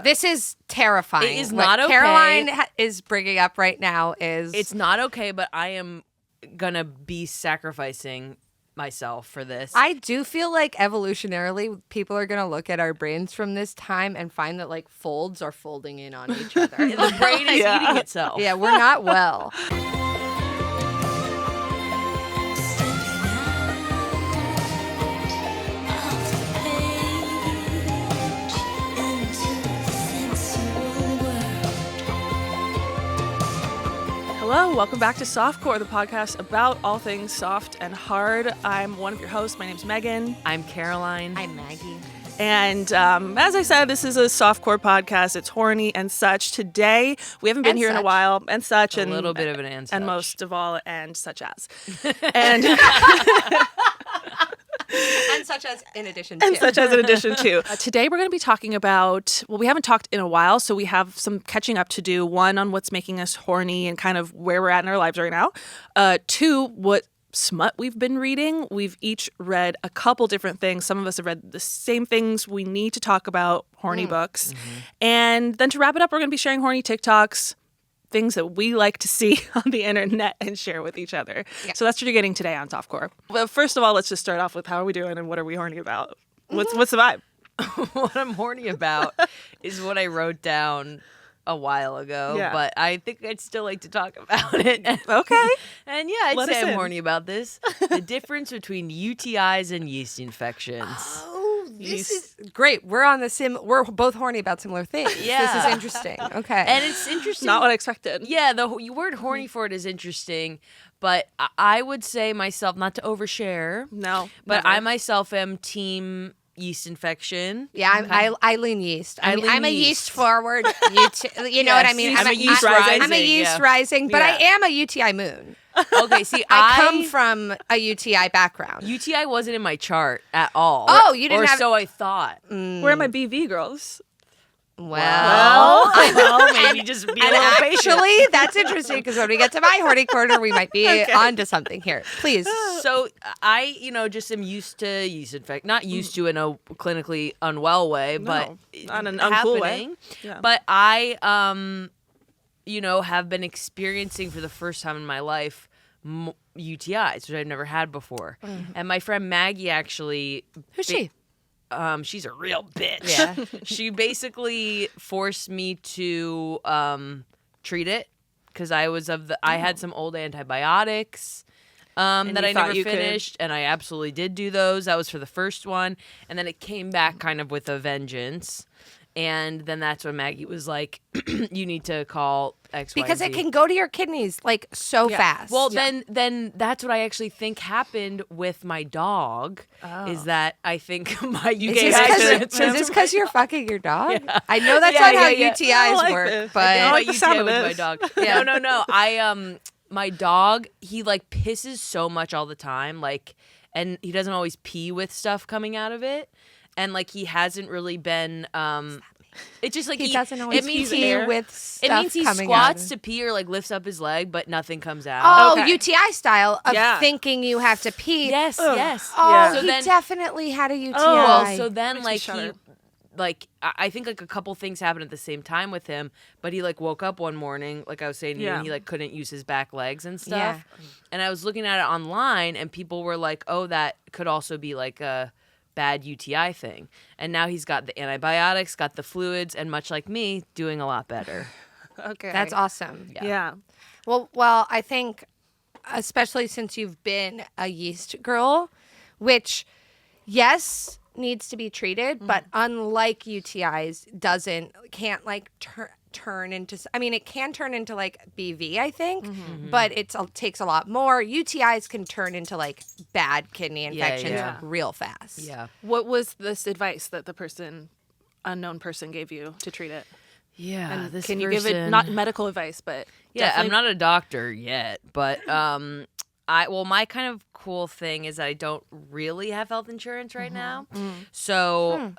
This is terrifying. It is what not okay. Caroline is bringing up right now is... It's not okay, but I am gonna be sacrificing myself for this. I do feel like evolutionarily people are going to look at our brains from this time and find that like folds are folding in on each other. The brain is eating itself. Yeah, we're not well. Hello, welcome back to Softcore, the podcast about all things soft and hard. I'm one of your hosts. My name's Megan. I'm Caroline. I'm Maggie. And as I said, this is a Softcore podcast. It's horny and such. Today, we haven't been here in a while, and such. A little bit of an and such. And most of all, and such as. And... And such as in addition to. And such as in addition to. Today we're going to be talking about, well, we haven't talked in a while, so we have some catching up to do. One, on what's making us horny and kind of where we're at in our lives right now. Two, what smut we've been reading. We've each read a couple different things. Some of us have read the same things we need to talk about, horny books. Mm-hmm. And then to wrap it up, we're going to be sharing horny TikToks, things that we like to see on the internet and share with each other. Yeah. So that's what you're getting today on Softcore. Well, first of all, let's just start off with how are we doing and what are we horny about? What's the vibe? What I'm horny about is what I wrote down a while ago, but I think I'd still like to talk about it. Okay. And yeah, I'd say I'm horny about this. The difference between UTIs and yeast infections. This is great. We're on the we're both horny about similar things. Yeah. This is interesting. Okay. And it's interesting. Not what I expected. Yeah, the word horny for it is interesting, but I would say myself, not to overshare. No. But never. I myself am team yeast infection. Yeah, I lean yeast. I'm a yeast forward. You know Yes. what I mean? I'm a yeast rising. I'm a yeast rising, but I am a UTI moon. Okay, see, I come from a UTI background. UTI wasn't in my chart at all. Oh, you didn't or have... so I thought. Where are my BV girls? Well, maybe just be a and little patient. actually, that's interesting because when we get to my horny corner, we might be onto something here. Please. So I, just am used to yeast infection. Not used to in a clinically unwell way, but not an uncool way. Yeah. But I, have been experiencing for the first time in my life UTIs, which I've never had before. And my friend Maggie actually... Who's she? She's a real bitch. Yeah. She basically forced me to treat it because I had some old antibiotics that I never finished, and I absolutely did do those. That was for the first one, and then it came back kind of with a vengeance. And then that's when Maggie was like, you need to call X, Y, Because Z. it can go to your kidneys like so fast. Well, then that's what I actually think happened with my dog. Is that I think my UTI Is this because you're fucking your dog? Yeah. I know that's not how UTIs work, but I like the sound UTI of with this. my dog. No. My dog, he like pisses so much all the time, like, and he doesn't always pee with stuff coming out of it. And like he hasn't really been it's just like he doesn't always pee with stuff. It means he coming squats out. to pee or like lifts up his leg, but nothing comes out. Oh, Okay. UTI style of thinking you have to pee. Yes. Oh, Yeah. So he then, definitely had a UTI. well, so then Makes me like shudder. I think like a couple things happened at the same time with him, but he like woke up one morning, like I was saying to you, and he like couldn't use his back legs and stuff. Yeah. And I was looking at it online, and people were like, "Oh, that could also be like a bad UTI thing." And now he's got the antibiotics, got the fluids, and much like me, doing a lot better. Okay. That's awesome. Yeah. Well, I think especially since you've been a yeast girl, which, yes, needs to be treated, but unlike UTIs, can't like turn into. I mean, it can turn into like BV, I think, but it takes a lot more. UTIs can turn into like bad kidney infections real fast. Yeah. What was this advice that the unknown person gave you to treat it? Yeah. And can you give it, not medical advice, but I'm not a doctor yet, but my kind of cool thing is that I don't really have health insurance right now. So,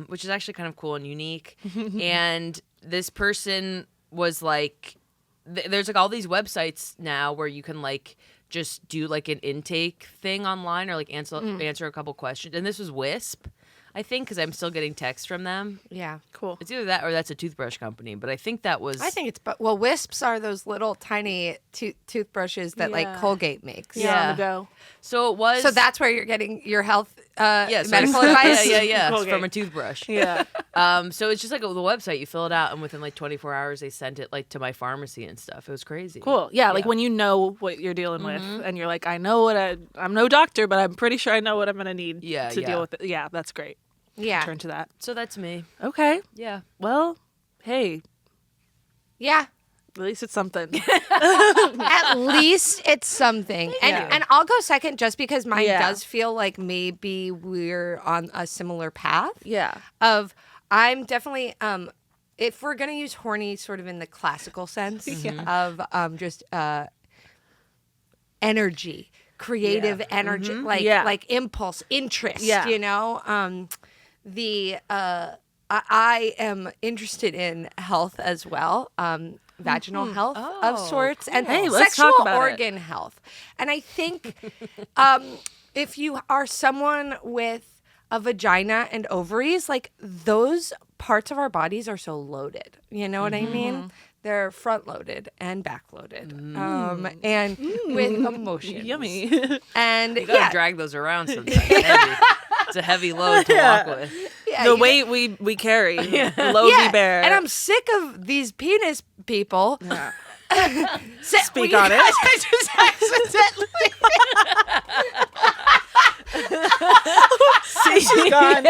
which is actually kind of cool and unique. And this person was like, there's like all these websites now where you can like just do like an intake thing online or like answer a couple questions. And this was WISP. I think because I'm still getting texts from them. Yeah. Cool. It's either that or that's a toothbrush company. But I think that was. I think it's Wisps are those little tiny toothbrushes that like Yeah. Colgate makes. Yeah. On the go. So it was. So that's where you're getting your health so medical it's- advice. Yeah. Colgate. From a toothbrush. Yeah. So it's just like the website. You fill it out, and within like 24 hours, they sent it like to my pharmacy and stuff. It was crazy. Cool. Yeah, like when you know what you're dealing with, and you're like, I know what I'm no doctor, but I'm pretty sure I know what I'm gonna need to deal with it. Yeah, that's great. Yeah. Turn to that. So that's me. Okay. Yeah. Well, hey, Yeah. at least it's something. At least it's something. And I'll go second just because mine Yeah. does feel like maybe we're on a similar path. Yeah. Of I'm definitely if we're gonna use horny sort of in the classical sense of just energy, creative energy, like impulse, interest, you know? I am interested in health as well. Vaginal health of sorts and Hey, let's sexual talk about organ health. And I think if you are someone with a vagina and ovaries, like those parts of our bodies are so loaded. You know what I mean? They're front loaded and back loaded, and with emotions. Yummy. And You gotta drag those around sometimes. It's a heavy load to walk with. The weight we carry. Low bear. And I'm sick of these penis people. Yeah. Speak on it. I just accidentally. She's gone.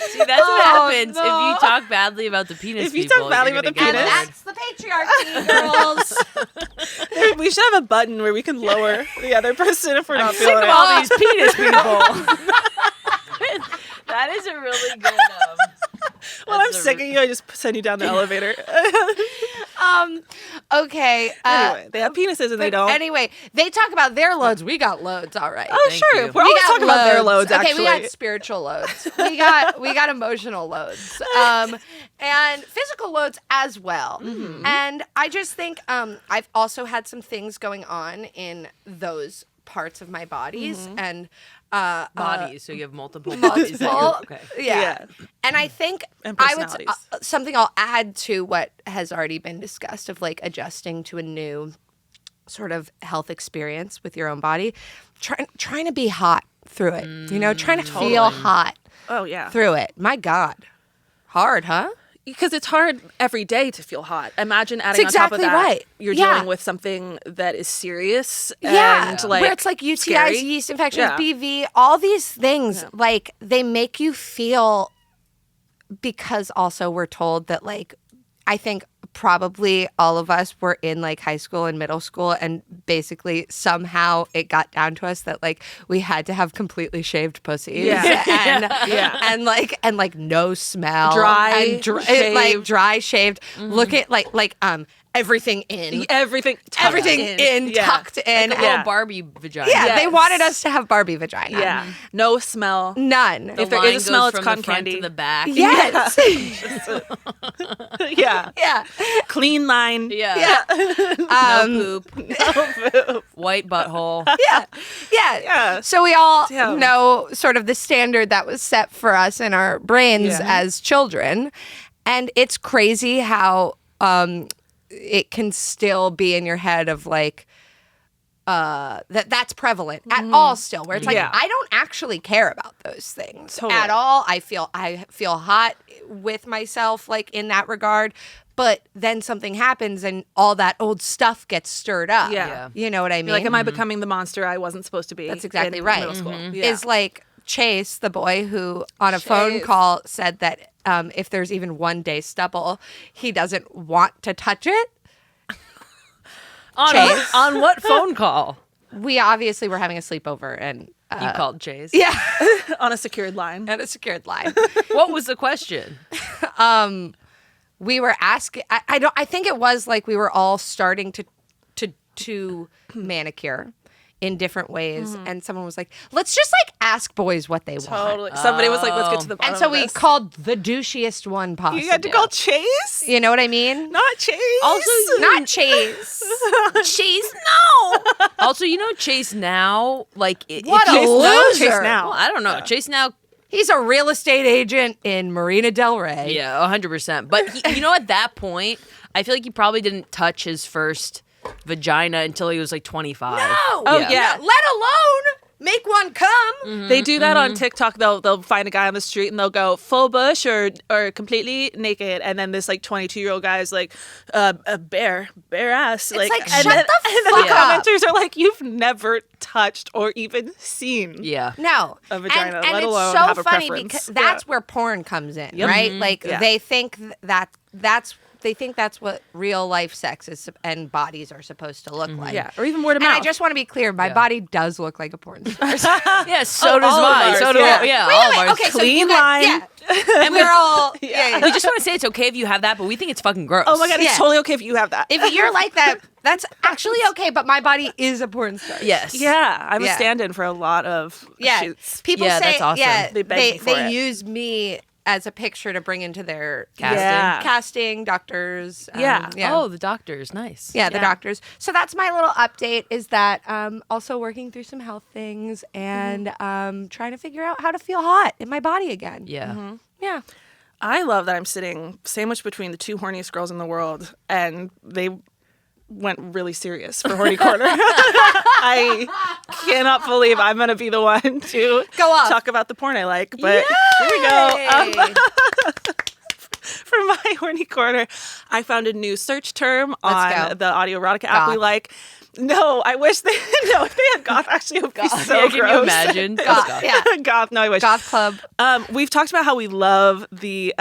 See, that's what happens no. if you talk badly about the penis If you people. talk badly you're about gonna the get penis. And bored. that's the patriarchy, girls. We should have a button where we can lower the other person if we're not Sick feeling of it. all these penis people. That is a really good. When I'm that's a sick of you, I just send you down the elevator. Okay. Anyway, they have penises and they don't. Anyway, they talk about their loads. We got loads, all right. Oh, Thank sure. you. We're always talking about their loads, Okay, actually. we got spiritual loads. we got emotional loads. And physical loads as well. And I just think I've also had some things going on in those parts of my bodies and Bodies, so you have multiple bodies. Is that your- okay. yeah. And I think And I would personalities. something I'll add to what has already been discussed of like adjusting to a new sort of health experience with your own body, trying to be hot through it. You know, trying to feel hot Oh, yeah. through it. My God, hard, huh? Because it's hard every day to feel hot. Imagine adding That's on top of exactly that, right. you're Yeah. dealing with something that is serious Yeah, and like where it's like UTIs, scary. yeast infections, Yeah. BV, all these things, like they make you feel, because also we're told that like, I think probably all of us were in like high school and middle school and basically somehow it got down to us that like we had to have completely shaved pussies and like no smell, Dry and shaved. like dry shaved, look at like everything in. Everything In, Yeah. tucked in. Like a little Barbie vagina. Yeah, they Yes. wanted us to have Barbie vagina. Yeah. No smell. None. The If there line is a smell, goes it's from cotton the front candy. to the back. Yes. Yeah. Yeah. Clean line. Yeah. Yeah. No poop. White butthole. Yeah. Yeah. So we all Damn. know sort of the standard that was set for us in our brains Yeah. as children. And it's crazy how it can still be in your head of like that's prevalent at all still, where it's like Yeah. I don't actually care about those things Totally. at all. I feel hot with myself like in that regard, but then something happens and all that old stuff gets stirred up. Yeah. You know what I mean? You're like, am I becoming the monster I wasn't supposed to be? That's exactly in right. Middle school. Yeah. Is like Chase, the boy who on a phone Chase. call said that if there's even 1 day stubble, he doesn't want to touch it. Chase. On what phone call? We obviously were having a sleepover and You called Chase. yeah, on a secured line. and a secured line. What was the question? We were asking. I think it was like we were all starting to manicure, in different ways. And someone was like, let's just like ask boys what they want. Totally. Somebody was like, let's get to the bottom And so of we this. called the douchiest one possible. You had to call Chase? You know what I mean? Not Chase. Also, Not Chase. Chase, no. Also, Chase Now, like What a Chase now? loser. Chase now. Well, I don't know. Chase Now. He's a real estate agent in Marina Del Rey. Yeah, 100%. But at that point, I feel like he probably didn't touch his first vagina until he was like 25. No. Oh, yeah. Let alone make one come. They do that on TikTok. They'll find a guy on the street and they'll go full bush or completely naked, and then this like 22-year-old guy is like a bare ass. It's like, and shut then, the and then fuck the up. commenters are like, you've never touched or even seen. Yeah. No. A vagina, and let it's alone so have a funny preference. because Yeah. that's where porn comes in, right? Like Yeah. they think that's what real life sex is and bodies are supposed to look like. Yeah, or even word of And mouth. I just want to be clear, my body does look like a porn star. Yeah, so does all of mine. ours, So do yeah. yeah, Wait, all wait, of ours. okay, so Clean you got, line. yeah. And we're all yeah. We just want to say it's okay if you have that, but we think it's fucking gross. Oh my god, Yeah. it's totally okay if you have that. If you're like that, that's actually okay, but my body is a porn star. Yes. yeah, I'm Yeah. a stand-in for a lot of Yeah. shoots. People Yeah, say that's awesome. yeah, They beg me for they it. use me as a picture to bring into their Casting. Yeah. casting, doctors. Yeah. Oh, the doctors. Nice. Yeah, the Yeah. doctors. So that's my little update is that also working through some health things and trying to figure out how to feel hot in my body again. Yeah. Yeah. I love that I'm sitting sandwiched between the two horniest girls in the world, and they went really serious for Horny Corner. I cannot believe I'm going to be the one to Go off. talk about the porn I like. But here we go. Yay. For my Horny Corner, I found a new search term Let's on go. the audio erotica app we Goth. like. No, I wish they if they had goth. Actually, it would be so Yeah, gross. can you imagine? Goth, yeah. Goth. No, I wish. Goth club. We've talked about how we love the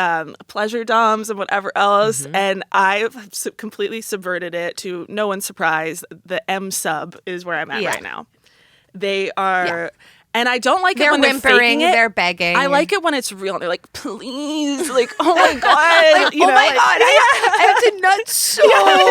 pleasure doms and whatever else, and I've completely subverted it to no one's surprise. The M sub is where I'm at Yeah. right now. They are, and I don't like it They're when they're whimpering, faking it. they're begging. I like it when it's real. And they're like, please, like, oh my god, you oh know, my like, god, I have to nut so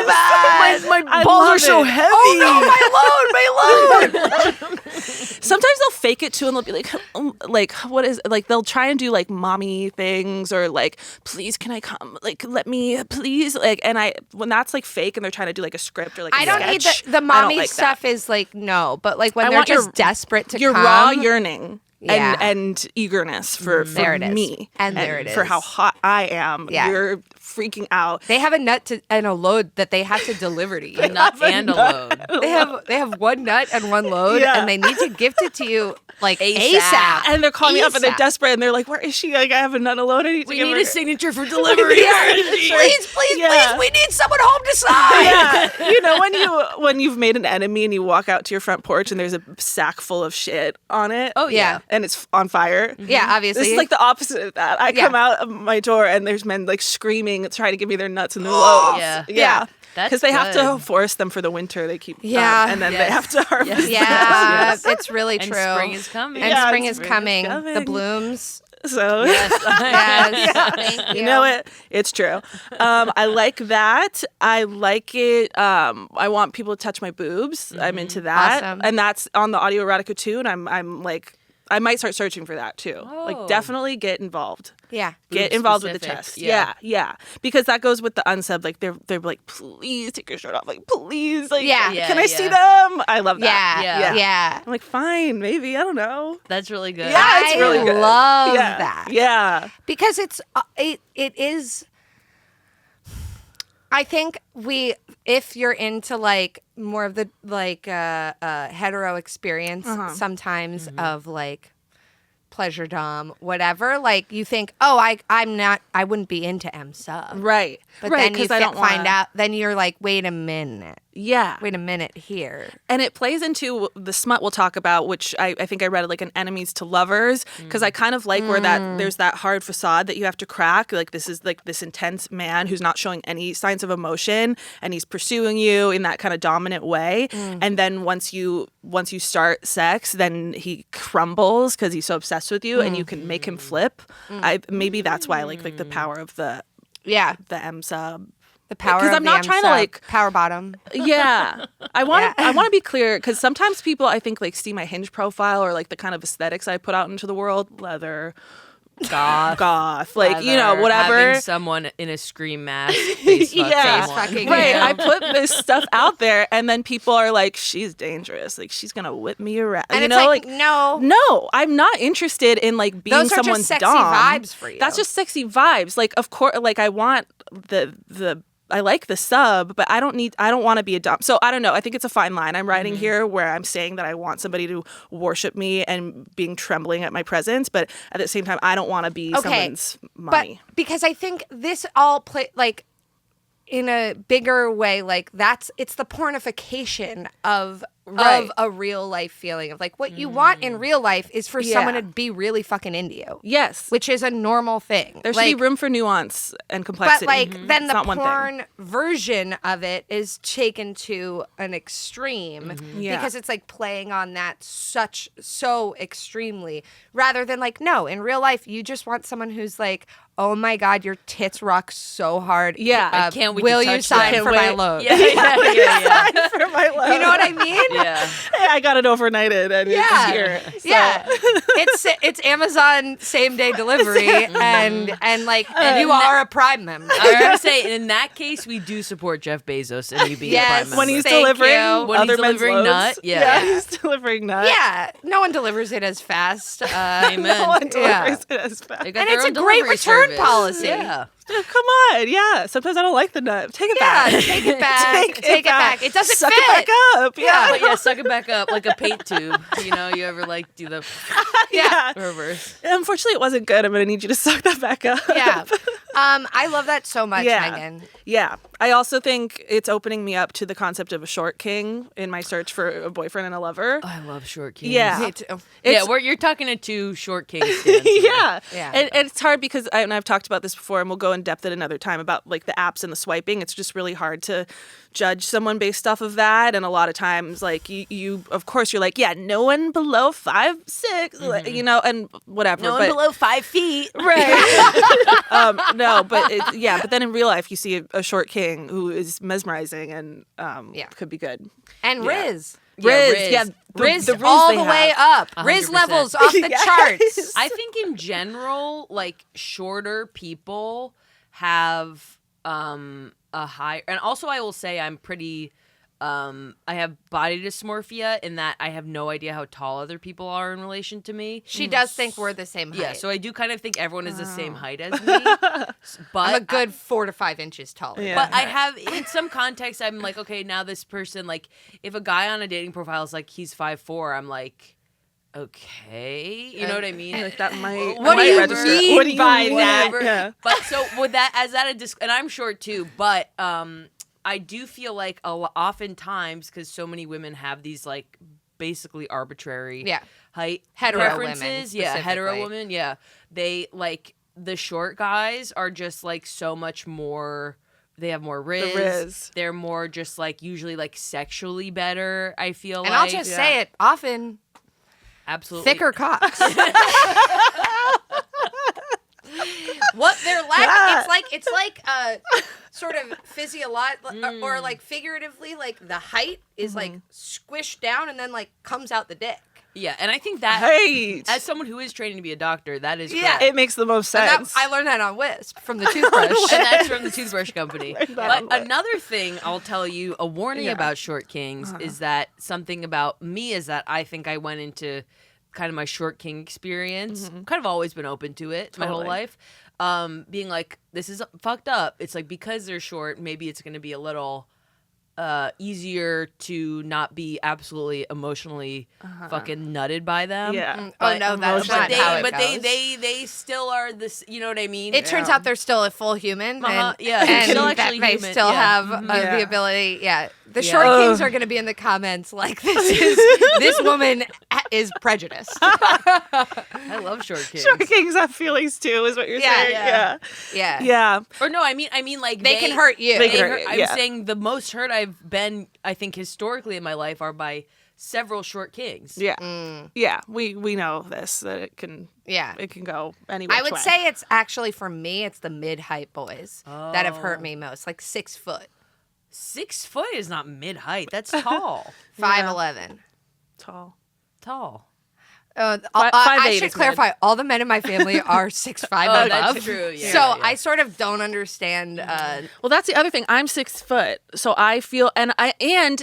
bad. My I balls are love so it. heavy. Oh no, my load. Sometimes they'll fake it too, and they'll be like, what is like? They'll try and do like mommy things, or like, please, can I come? Like, let me, please, like. And when that's like fake, and they're trying to do like a script or like, I don't need sketch, the I don't mommy like stuff that. is like no, but like when I they're want your- just desperate to Your come. raw yearning. Yeah. And eagerness for There it is. me. And there it For is. how hot I am. Yeah. You're freaking out. They have a nut and a load that they have to deliver to you. A nut and a load. They have one nut and one load, Yeah. and they need to gift it to you like ASAP. ASAP. And they're calling me up and they're ASAP. desperate and they're like, where is she? Like, I have a nut alone. I need to We give need her. a signature for delivery. Please, Yeah. we need someone home to sign. Yeah, you know when you've made an enemy and you walk out to your front porch and there's a sack full of shit on it. Oh, yeah. and it's on fire. Yeah, obviously. This is like the opposite of that. I Yeah. come out of my door and there's men like screaming, trying to give me their nuts and their loads. Yeah. yeah. That's Because they have to good. forest them for the winter. They keep Yeah. and then they Yes. have to harvest. Yeah, them. it's really And true. spring is coming. And Yeah, spring is spring is coming. coming. The blooms. So Yes, thank you. you know it. It's true. I like that. I like it. I want people to touch my boobs. I'm into that, Awesome. and that's on the audio erotica too. And I'm like, I might start searching for that too. Like, Oh. definitely get involved. Yeah. Get Boob involved with the specific, chest. yeah. Yeah, because that goes with the unsub. Like they're like, please take your shirt off. Like, please, like, Yeah. can I Yeah, see yeah. them? I love that. Yeah. I'm like, fine, maybe. I don't know. That's really good. Yeah, it's really good. love Yeah. that. Yeah. Because it is. I think if you're into like more of the like hetero experience sometimes of like pleasure dom, whatever, like you think, oh, I wouldn't be into M sub. Right. But right, then you I don't find wanna- out, then you're like, wait a minute here. And it plays into the smut we'll talk about, which I think I read like an enemies to lovers, because I kind of like where that there's that hard facade that you have to crack. Like this is like this intense man who's not showing any signs of emotion and he's pursuing you in that kind of dominant way. And then once you start sex, then he crumbles because he's so obsessed with you and you can make him flip. Maybe that's why I like the power of the Yeah. M sub. The power because of I'm the not M trying to sub. like Power bottom. Yeah. I want to be clear because sometimes people I think like see my Hinge profile or like the kind of aesthetics I put out into the world, leather, goth, like you know, whatever. Having someone in a scream mask, face fucking right. him. I put this stuff out there, and then people are like, "She's dangerous. Like she's gonna whip me around." And you it's know, like, no. no, I'm not interested in like being Those are just someone's sexy dom. vibes for you. That's just sexy vibes. Like, of course, like I want the. I like the sub, but I don't want to be a dom. So I don't know. I think it's a fine line I'm writing here where I'm saying that I want somebody to worship me and being trembling at my presence, but at the same time, I don't want to be someone's money. But because I think this all play like in a bigger way, like it's the pornification of a real life feeling of like what you want in real life is for someone to be really fucking into you. Yes. Which is a normal thing. There should be room for nuance and complexity. But like then It's the not one thing. porn version of it is taken to an extreme Yeah. because it's like playing on that so extremely rather than like no, in real life you just want someone who's like, oh my God, your tits rock so hard. Yeah. I can't wait Will to you touch sign them. for my load? Yeah. For my love. You know what I mean? Yeah. I got it overnighted and it's here. So. Yeah, it's Amazon same day delivery, and you are a Prime member. I was gonna say, in that case, we do support Jeff Bezos and you being a Prime member. When he's Thank delivering you. When he's other men's delivering loads. nut, yeah. He's delivering nut. Yeah, no one delivers it as fast. Amen. No one Yeah. delivers it as fast. They got And their it's own a great delivery return service. policy. Yeah. Oh, come on, yeah. Sometimes I don't like the nut. Take it Yeah, back. take it back. Take it back. It doesn't Suck fit. it back up. Yeah. But yeah, suck it back up like a paint tube. You know, you ever like do the Yeah. reverse. Unfortunately, it wasn't good. I'm gonna need you to suck that back up. Yeah. I love that so much, Yeah. Megan. Yeah. I also think it's opening me up to the concept of a short king in my search for a boyfriend and a lover. I love short kings. Yeah. Me too. It's- You're talking to two short kings. Stans here. Yeah. Yeah. And it's hard because and I've talked about this before and we'll go in depth at another time about like the apps and the swiping. It's just really hard to judge someone based off of that. And a lot of times like you of course you're like, yeah, no one below 5'6", you know, and whatever. No but, one below 5 feet. Right. No, but but then in real life you see a short king who is mesmerizing and could be good. And Riz. Riz, yeah. Riz the all they the have. way up. Riz 100%. levels off the charts. I think in general, like shorter people have a high, and also I will say I'm pretty. I have body dysmorphia in that I have no idea how tall other people are in relation to me. She does think we're the same height. Yeah, so I do kind of think everyone is the same height as me. But I'm a good 4 to 5 inches taller. Yeah. But I have, in some context, I'm like, okay, now this person, like, if a guy on a dating profile is like, he's 5'4", I'm like, okay, you know what I mean? Like that might What do might you register. mean What do you by mean? that? Yeah. But so with that, and I'm short too, but I do feel like oftentimes, because so many women have these like basically arbitrary height Hetero preferences. women, Hetero specifically. women, yeah. They like the short guys are just like so much more. They have more riz. They're more just like usually like sexually better. I feel And like. I'll just say it often. Absolutely Thicker cocks. What they're lacking, it's like sort of physiological or like figuratively, like the height is like squished down and then like comes out the dick. Yeah, and I think that Right. as someone who is training to be a doctor, that is Yeah. correct. It makes the most And sense. I learned that on Wisp from the toothbrush. And that's from the toothbrush company. But on another thing I'll tell you, a warning about short kings is that something about me is that I think I went into kind of my short king experience. Kind of always been open to it my whole life. Being like, this is fucked up. It's like because they're short, maybe it's going to be a little easier to not be absolutely emotionally fucking nutted by them. Yeah. Oh no, that's But not how it but goes. they still are this. You know what I mean? It turns out they're still a full human, and, Yeah, they're and still that actually they human, still yeah. have Yeah. the ability. Yeah, the Yeah. short kings are going to be in the comments like this woman is prejudiced. I love short kings. Short kings have feelings too, is what you're Yeah, saying. yeah. Yeah. Yeah, Yeah. Or no, I mean like they can hurt you. They can They hurt hurt- you, I'm yeah. saying the most hurt I've been, I think, historically in my life are by several short kings. Yeah. Yeah. We know this, that it can go any which I would way. say it's actually, for me, it's the mid-height boys that have hurt me most. Like 6 foot. 6 foot is not mid-height. That's tall. 5'11". Tall. I should clarify, all the men in my family are 6'5" and above. That's true. Yeah, so yeah. I sort of don't understand. Well, that's the other thing. I'm 6 foot, so I feel, and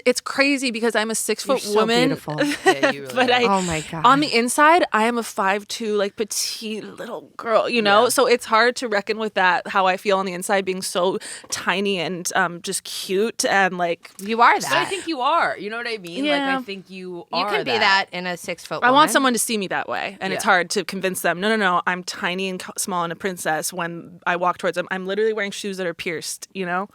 it's crazy because I'm a 6 foot so woman. beautiful. Yeah, you really But are. Oh my God. on the inside, I am a 5'2", like petite little girl, you know? Yeah. So it's hard to reckon with that, how I feel on the inside being so tiny and just cute and like. You are that. But I think you are. You know what I mean? Yeah. Like, I think you are you can be that in a 6 foot I woman. want someone to see me that way, and it's Yeah. hard to convince them. No, I'm tiny and small and a princess when I walk towards them. I'm literally wearing shoes that are pierced, you know?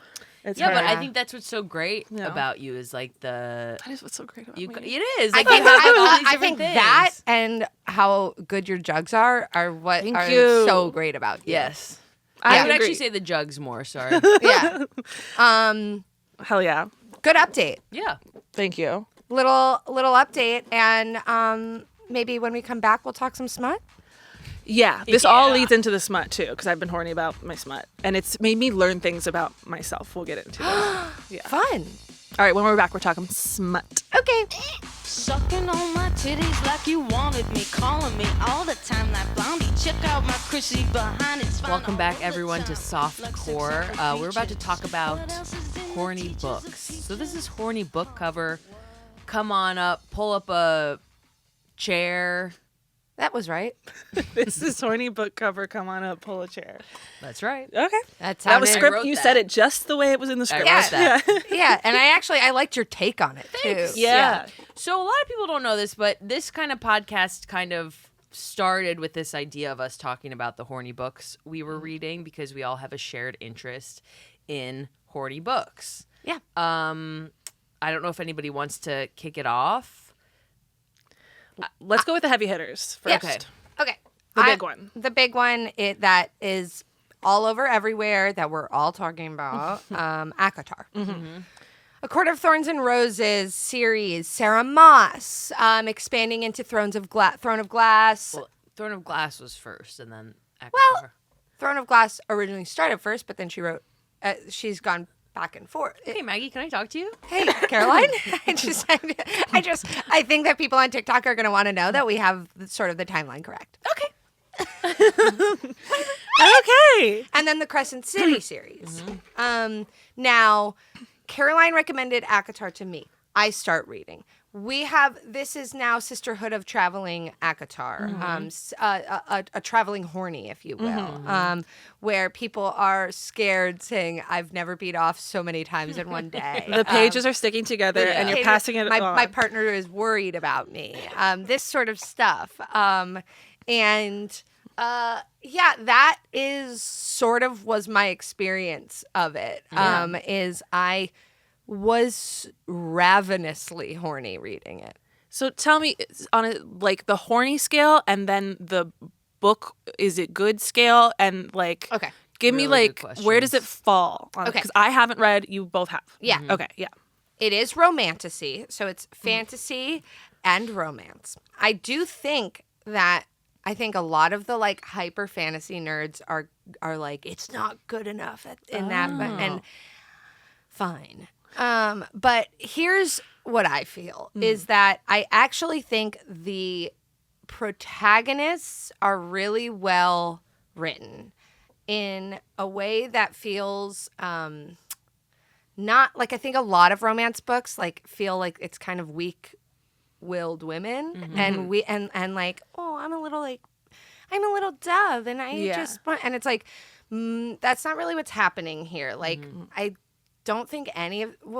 It's Yeah, hard. but I think that's what's so great Yeah. about you is like the... That is what's so great about You, me. it is. I Like, think, you have all these I different think things. that and how good your jugs are what Thank are you. so great about you. Yes. I I would agree. actually say the jugs more, sorry. Yeah. Hell yeah. Good update. Yeah. Thank you. Little update, and maybe when we come back, we'll talk some smut. Yeah, this all Yeah. leads into the smut too, because I've been horny about my smut, and it's made me learn things about myself. We'll get into that. Yeah. Fun. All right, when we're back, we're talking smut. Okay. Sucking on my titties like you wanted me, calling me all the time like Blondie. Check out my Chrissy behind it's fine Welcome all back, over everyone, to town. Softcore. Like We're about to talk about What else is in horny these books. peaches? So this is horny book cover. Come on up, pull up a chair. That was right. This is horny book cover. Come on up, pull a chair. That's right. Okay. That That was sounded- script. wrote You that. said it just the way it was in the I script. wrote that. Yeah. Yeah, and I liked your take on it too. Yeah. So a lot of people don't know this, but this kind of podcast kind of started with this idea of us talking about the horny books we were reading because we all have a shared interest in horny books. Yeah. I don't know if anybody wants to kick it off. Let's go with the heavy hitters first. Okay. Okay. The big one. The big one that is all over everywhere that we're all talking about. ACOTAR. Mm-hmm. A Court of Thorns and Roses series. Sarah Moss expanding into Throne of Glass. Well, Throne of Glass was first, and then ACOTAR. Well, Throne of Glass originally started first, but then she wrote. She's gone back and forth. Hey, Maggie, can I talk to you? Hey, Caroline. I think that people on TikTok are going to want to know that we have sort of the timeline correct. Okay. Okay. And then the Crescent City series. Now, Caroline recommended ACOTAR to me. I start reading. This is now Sisterhood of Traveling ACOTAR, a traveling horny, if you will, where people are scared saying, I've never beat off so many times in one day. The pages are sticking together, and you're passing it on. My partner is worried about me. This sort of stuff. That is sort of was my experience of it. Is I was ravenously horny reading it. So tell me, on the horny scale, and then the book, is it good scale, and Okay. give me Really good where does it questions. fall? Okay. Because I haven't read. You both have. Yeah. Okay. Yeah. It is romantasy, so it's fantasy and romance. I do think that I think a lot of the hyper fantasy nerds are like, it's not good enough in that, and fine. But here's what I feel is that I actually think the protagonists are really well written in a way that feels not like, I think a lot of romance books feel like it's kind of weak-willed women and like, oh, I'm a little dove and I just want, and it's like that's not really what's happening here. I don't think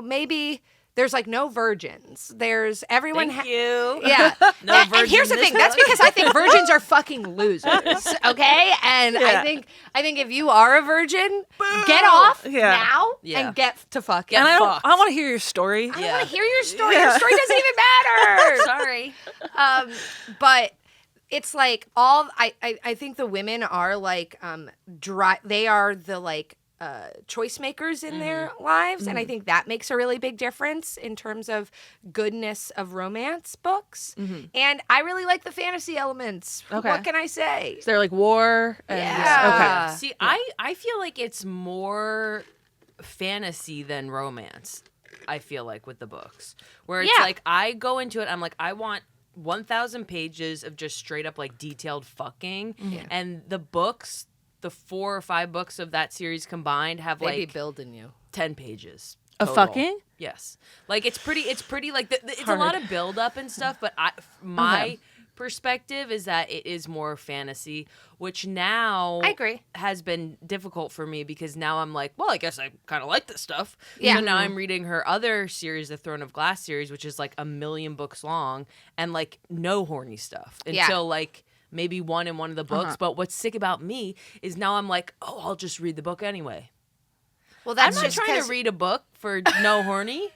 maybe there's no virgins. There's everyone. Thank you. Yeah. No and here's the virgin thing. this That's because I think virgins are fucking losers. Okay. And Yeah. I think if you are a virgin, get off now Yeah. and get to fuck. And I fucked. want to hear your story. I Yeah. want to hear your story. Your story doesn't even matter. Sorry. But it's I think the women are dry. They are the choice makers in their lives, and I think that makes a really big difference in terms of goodness of romance books. And I really like the fantasy elements. Okay. What can I say? Is there like war? And, Yeah. Okay. See, I feel like it's more fantasy than romance. I feel like with the books, where it's like I go into it, I'm like, I want 1,000 pages of just straight up like detailed fucking, and the books, the 4 or 5 books of that series combined have They be like building you. 10 pages Of total. fucking? Yes, like it's pretty like it's a lot of build up and stuff. But my perspective is that it is more fantasy, which now I agree. has been difficult for me because now I'm like, well, I guess I kind of like this stuff. Yeah. So now I'm reading her other series, the Throne of Glass series, which is like 1,000,000 books long and like no horny stuff until like maybe one in one of the books. But what's sick about me is now I'm like, oh, I'll just read the book anyway. Well, I'm that's not just trying to read a book for no horny.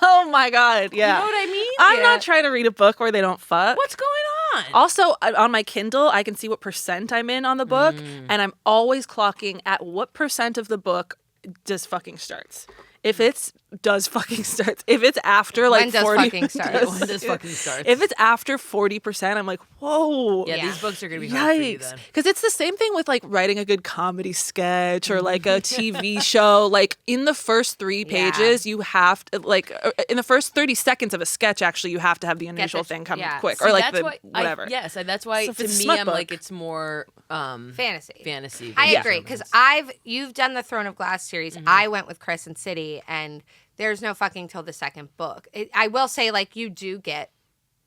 Oh my God. Yeah. You know what I mean? I'm not trying to read a book where they don't fuck. What's going on? Also, on my Kindle, I can see what percent I'm in on the book, and I'm always clocking at what percent of the book does fucking starts. If it's does fucking starts. If it's after like When does 40, fucking start? When does fucking start? If it's after 40%, I'm like, whoa. Yeah, Yeah. these books are gonna be hard for you Yikes. then. Because it's the same thing with like writing a good comedy sketch or like a TV show. Like in the first 3 pages, you have to like in the first 30 seconds of a sketch, actually, you have to have the initial thing come quick. See, Or like that's the why whatever. Yes, and that's why So if to it's a me smut I'm book- like it's more fantasy. fantasy. I versus agree because romance. you've done the Throne of Glass series. I went with Crescent City, and there's no fucking till the second book. I will say, like, you do get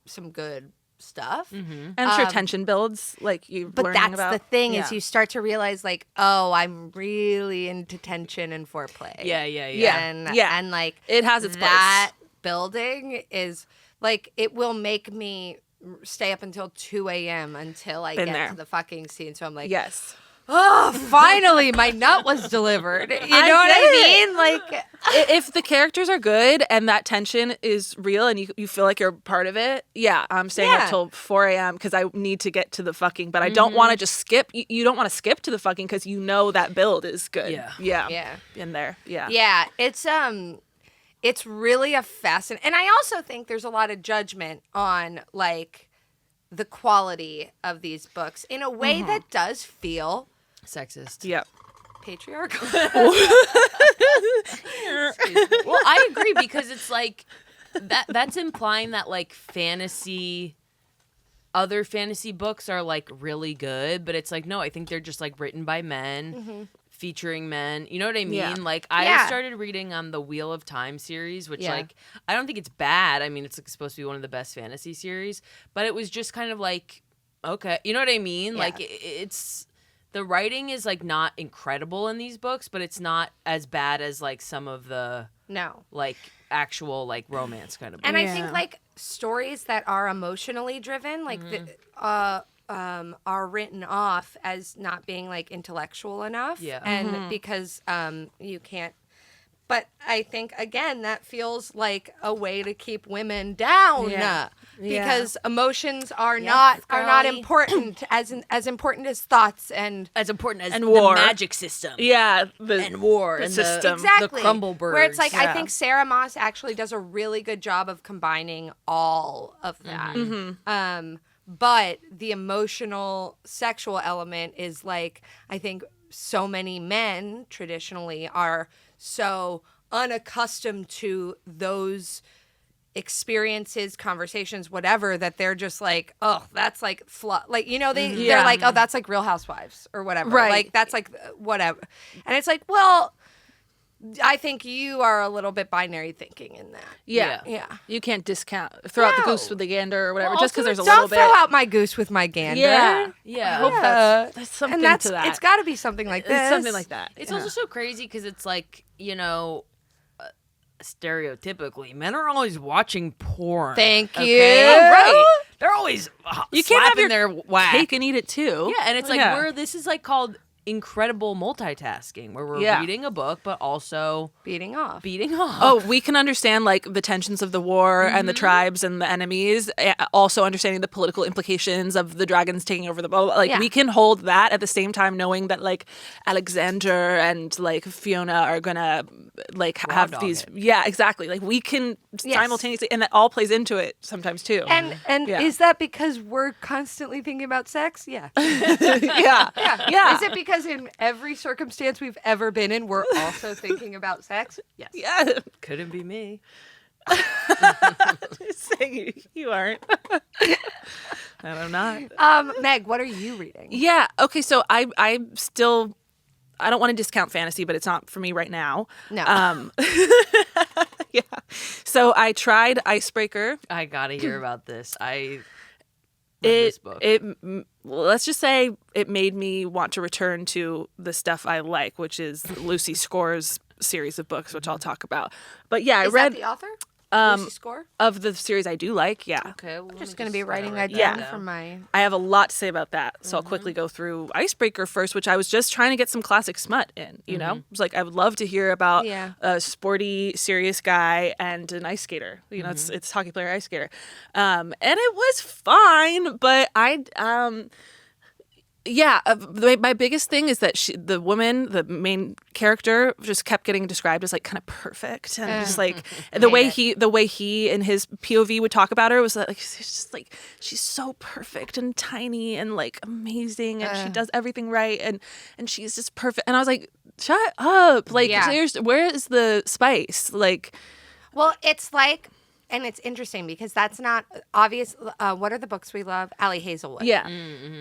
some good stuff, And I'm sure tension builds, like you. but that's about. the thing Yeah. is you start to realize, like, oh, I'm really into tension and foreplay. Yeah. and like It has its that building is like it will make me stay up until 2 a.m. until I Been get there. to the fucking scene. So I'm like, Yes. oh, finally, my nut was delivered. You know what I mean? Like, If the characters are good and that tension is real and you feel like you're part of it, yeah, I'm staying up Yeah. till 4 a.m. because I need to get to the fucking, but I don't want to just skip. You don't want to skip to the fucking because you know that build is good. Yeah. Yeah. In there. Yeah. yeah, it's really a fascinating. And I also think there's a lot of judgment on like the quality of these books in a way that does feel Sexist. Yep. patriarchal. Well, I agree because it's like that's implying that like other fantasy books are like really good, but it's like no, I think they're just like written by men. Featuring men, you know what I mean? Yeah. Like I Yeah. started reading the Wheel of Time series, which Yeah. like I don't think it's bad. I mean, it's like, supposed to be one of the best fantasy series, but it was just kind of like okay, you know what I mean? Yeah. Like it's the writing is like not incredible in these books, but it's not as bad as like some of the No. like actual like romance kind of books. And I Yeah. think like stories that are emotionally driven, like are written off as not being like intellectual enough. Yeah. And because you can't. But I think again that feels like a way to keep women down. Yeah. Because emotions are not girly. important as important as thoughts and as important as And the war. magic system. Yeah. And war the and system. exactly the Crumblebergs. where it's like I Yeah. think Sarah Moss actually does a really good job of combining all of that. But the emotional sexual element is like I think so many men traditionally are so unaccustomed to those experiences, conversations, whatever, that they're just like, oh, that's like like, you know, they're Yeah. like, oh, that's like Real Housewives or whatever. Right. Like that's like whatever. And it's like, well, I think you are a little bit binary thinking in that. Yeah. Yeah. You can't throw out the No. goose with the gander or whatever Well, just because there's a don't little bit. throw out my goose with my gander. Yeah. Yeah. I hope that's something and that's to that. it's got to be something like this. It's something like that. It's Yeah. also so crazy because it's like, you know, stereotypically, men are always watching porn. Thank you. Okay? Right. They're always You can't have slapping your their whack. cake and eat it too. Yeah, and it's like Yeah. this is like called incredible multitasking where we're reading a book but also beating off. Oh, we can understand like the tensions of the war and the tribes and the enemies, also understanding the political implications of the dragons taking over the boat. Like we can hold that at the same time, knowing that like Alexander and like Fiona are gonna like have these. Yeah, exactly. Like we can simultaneously, and that all plays into it sometimes too. And is that because we're constantly thinking about sex? Yeah. yeah. Is it because in every circumstance we've ever been in, we're also thinking about sex? Yes. Yeah. Couldn't be me. Saying you aren't. I'm not. Meg, what are you reading? Yeah. Okay. So I still, I don't want to discount fantasy, but it's not for me right now. No. Yeah. So I tried Icebreaker. I gotta hear about this. I love this book. Let's just say it made me want to return to the stuff I like, which is Lucy Score's series of books, which I'll talk about. But yeah, I read Is that the author? Lucy Score? of the series I do like. Yeah. Okay, well, I'm just going to be writing that Yeah. down for my... I have a lot to say about that, so I'll quickly go through Icebreaker first, which I was just trying to get some classic smut in, you know? It was like, I would love to hear about a sporty, serious guy and an ice skater. You know, it's hockey player, ice skater. And it was fine, but my biggest thing is that the woman, the main character, just kept getting described as like kind of perfect, and just like the way he in his POV would talk about her was like she's just like she's so perfect and tiny and like amazing, and she does everything right, and she's just perfect, and I was like, shut up, like where is the spice, like? Well, it's like, and it's interesting because that's not obvious. What are the books we love? Allie Hazelwood. Yeah,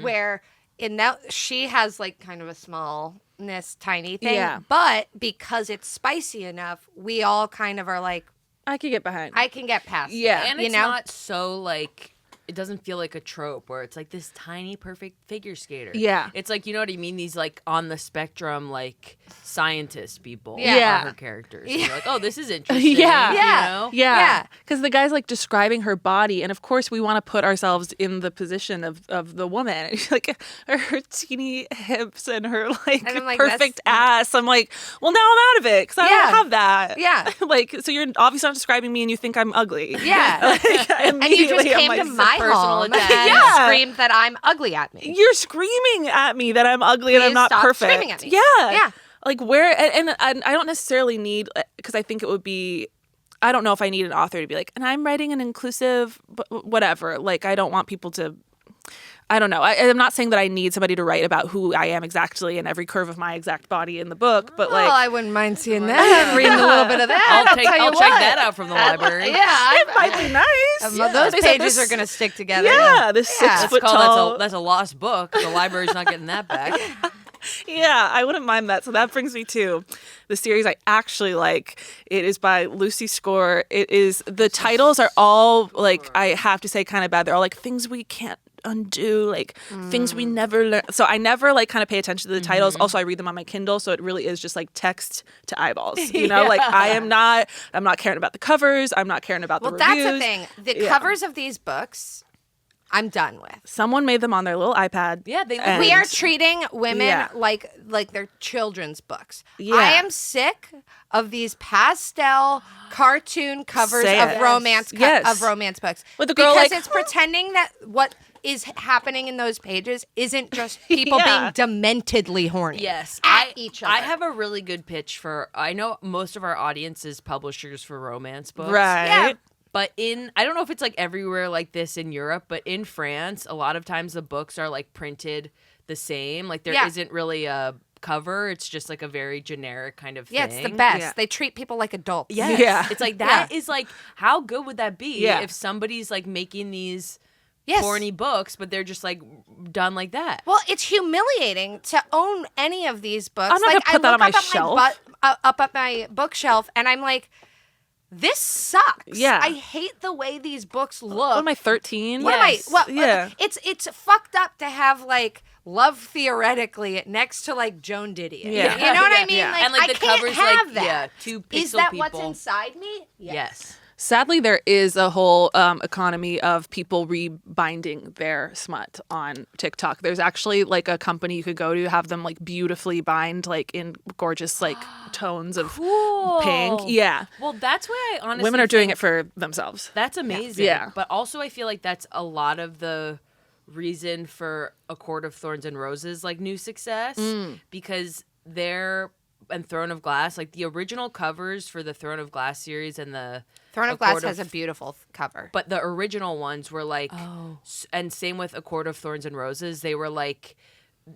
where. In that, she has like kind of a smallness, tiny thing, but because it's spicy enough, we all kind of are like, I can get behind. I can get past. Yeah, it, and it's not so like it doesn't feel like a trope where it's like this tiny perfect figure skater. Yeah, it's like, you know what I mean? These like on the spectrum like scientist people are her characters. And you're like, oh, this is interesting. Yeah. Because the guy's like describing her body, and of course we want to put ourselves in the position of the woman. Like her teeny hips and her like perfect ass. I'm like, well, now I'm out of it because I don't have that. Yeah. Like, so you're obviously not describing me, and you think I'm ugly. Yeah. And you just came to my home and screamed that I'm ugly at me. You're screaming at me that I'm ugly and I'm not stop perfect. Screaming at me. Yeah. Like where, and I don't necessarily need, because I think it would be, I don't know if I need an author to be like, and I'm writing an inclusive, whatever. Like, I don't want people to, I don't know. I'm not saying that I need somebody to write about who I am exactly and every curve of my exact body in the book, but like, I wouldn't mind seeing that, reading a little bit of that. I'll check that out from the library. Yeah, it might be nice. Those pages are going to stick together. Yeah, this 6 foot tall. That's a lost book. The library's not getting that back. Yeah, I wouldn't mind that. So that brings me to the series I actually like. It is by Lucy Score. It is, the titles are all like, I have to say, kind of bad. They're all like things we can't undo, like things we never learn. So I never like kind of pay attention to the titles. Also, I read them on my Kindle, so it really is just like text to eyeballs. You know, like I'm not caring about the covers. I'm not caring about the reviews. Well, that's the thing. The covers of these books, I'm done with. Someone made them on their little iPad. Yeah, we are treating women like they're children's books. Yeah. I am sick of these pastel cartoon covers of romance books. With the girl, because it's pretending that what is happening in those pages isn't just people being dementedly horny. Yes, at each other. I have a really good pitch for. I know most of our audience is publishers for romance books, right? Yeah. But I don't know if it's like everywhere like this in Europe, but in France, a lot of times the books are like printed the same. Like there isn't really a cover. It's just like a very generic kind of thing. Yeah, it's the best. They treat people like adults. Yes. Yeah. It's like that is like, how good would that be if somebody's like making these corny books, but they're just like done like that? Well, it's humiliating to own any of these books. I'm not like, gonna put that on my shelf. Up at my bookshelf, and I'm like, this sucks. Yeah. I hate the way these books look. What am I, 13? It's fucked up to have like love theoretically next to like Joan Didion. Yeah. You know what I mean? Yeah. Like, and like I the can't covers have like that. two pixel Is that people. what's inside me? Yes. Sadly, there is a whole economy of people rebinding their smut on TikTok. There's actually like a company you could go to have them like beautifully bind like in gorgeous like tones of pink. Yeah. Well, that's why I honestly women are doing think it for themselves. That's amazing. Yeah. But also I feel like that's a lot of the reason for A Court of Thorns and Roses like new success because and Throne of Glass, like the original covers for the Throne of Glass series and the Throne of Glass has a beautiful cover. But the original ones were like, and same with A Court of Thorns and Roses, they were like,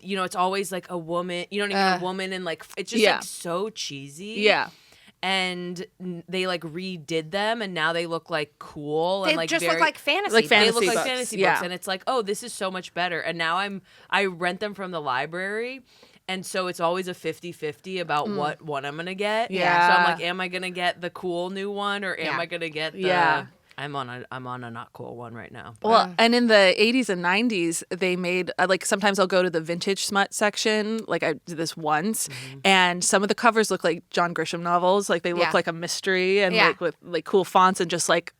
you know, it's always like a woman, you know what I mean? A woman and like, it's just like so cheesy. Yeah. And they like redid them and now they look like cool. And They like just very, look like fantasy. Like books. They look like books. fantasy Yeah. books. And it's like, oh, this is so much better. And now I rent them from the library. And so it's always a 50-50 about what one I'm going to get. Yeah. So I'm like, am I going to get the cool new one or am I going to get the... Yeah. I'm on a not cool one right now. Well, and in the 80s and 90s, they made, like, sometimes I'll go to the vintage smut section. Like, I did this once. And some of the covers look like John Grisham novels. Like, they look like a mystery and, like, with, like, cool fonts and just, like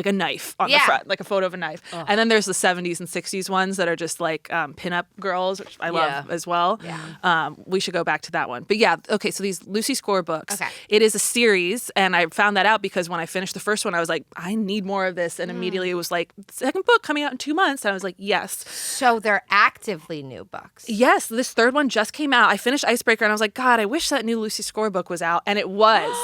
a knife on the front, like a photo of a knife. And then there's the 70s and 60s ones that are just like pinup girls, which I love as well. We should go back to that one. But yeah, okay, so these Lucy Score books, it is a series, and I found that out because when I finished the first one, I was like, I need more of this, and immediately it was like, second book coming out in 2 months, and I was like, yes. So they're actively new books. Yes, this third one just came out. I finished Icebreaker, and I was like, God, I wish that new Lucy Score book was out, and it was.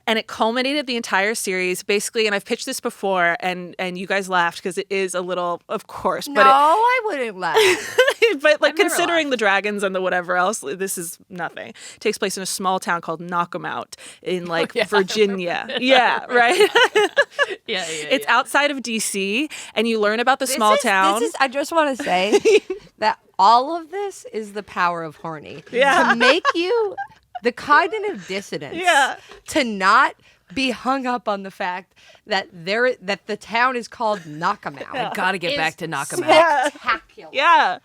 And it culminated the entire series, basically. And I've pitched this before, and you guys laughed because it is a little, of course. No, But I wouldn't laugh. but like considering the dragons and the whatever else, this is nothing. It takes place in a small town called Knockemout in like Virginia. Yeah, right. It's outside of DC, and you learn about the small town. I just want to say that all of this is the power of horny. Yeah. To make you the cognitive dissonance. Yeah. To not be hung up on the fact that the town is called Knockemout. I gotta get back to Knockemout. Spectacular. Yeah.